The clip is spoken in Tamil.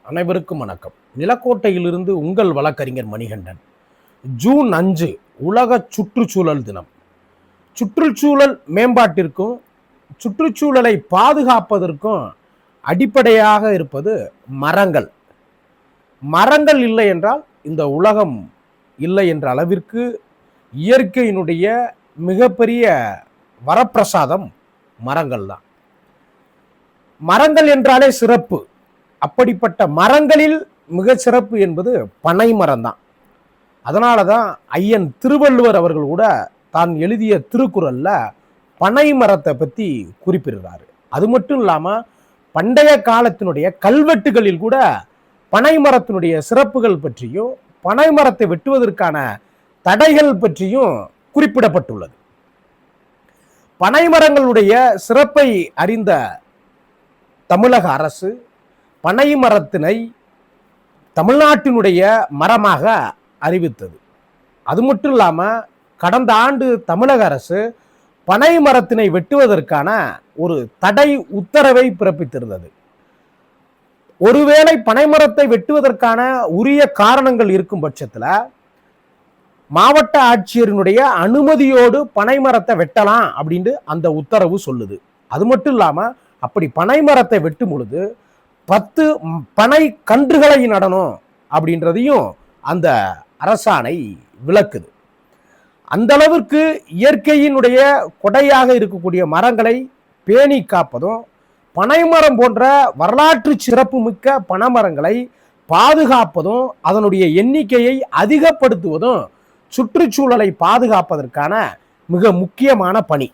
அனைவருக்கும் வணக்கம். நிலக்கோட்டையிலிருந்து உங்கள் வழக்கறிஞர் மணிகண்டன். ஜூன் 5 உலக சுற்றுச்சூழல் தினம். சுற்றுச்சூழல் மேம்பாட்டிற்கும் சுற்றுச்சூழலை பாதுகாப்பதற்கும் அடிப்படையாக இருப்பது மரங்கள். மரங்கள் இல்லை என்றால் இந்த உலகம் இல்லை என்ற அளவிற்கு இயற்கையினுடைய மிகப்பெரிய வரப்பிரசாதம் மரங்கள் தான். மரங்கள் என்றாலே சிறப்பு. அப்படிப்பட்ட மரங்களில் மிக சிறப்பு என்பது பனை மரம் தான். அதனால தான் ஐயன் திருவள்ளுவர் அவர்கள் கூட தான் எழுதிய திருக்குறள்ல பனை மரத்தை பற்றி குறிப்பிடுறாரு. அது மட்டும் இல்லாமல் பண்டைய காலத்தினுடைய கல்வெட்டுகளில் கூட பனை மரத்தினுடைய சிறப்புகள் பற்றியும் பனை மரத்தை வெட்டுவதற்கான தடைகள் பற்றியும் குறிப்பிடப்பட்டுள்ளது. பனை மரங்களுடைய சிறப்பை அறிந்த தமிழக அரசு பனை மரத்தினை தமிழ்நாட்டினுடைய மரமாக அறிவித்தது. அது மட்டும் இல்லாமல் கடந்த ஆண்டு தமிழக அரசு பனை மரத்தினை வெட்டுவதற்கான ஒரு தடை உத்தரவை பிறப்பித்திருந்தது. ஒருவேளை பனை மரத்தை வெட்டுவதற்கான உரிய காரணங்கள் இருக்கும் பட்சத்தில் மாவட்ட ஆட்சியரினுடைய அனுமதியோடு பனை மரத்தை வெட்டலாம் அப்படின்ட்டு அந்த உத்தரவு சொல்லுது. அது மட்டும் இல்லாமல் அப்படி பனை மரத்தை வெட்டும் பொழுது 10 பனை கன்றுகளை நடணும் அப்படின்றதையும் அந்த அரசாணை விளக்குது. அந்த அளவிற்கு இயற்கையினுடைய கொடையாக இருக்கக்கூடிய மரங்களை பேணி காப்பதும் பனைமரம் போன்ற வரலாற்று சிறப்பு மிக்க பனைமரங்களை பாதுகாப்பதும் அதனுடைய எண்ணிக்கையை அதிகப்படுத்துவதும் சுற்றுச்சூழலை பாதுகாப்பதற்கான மிக முக்கியமான பணி.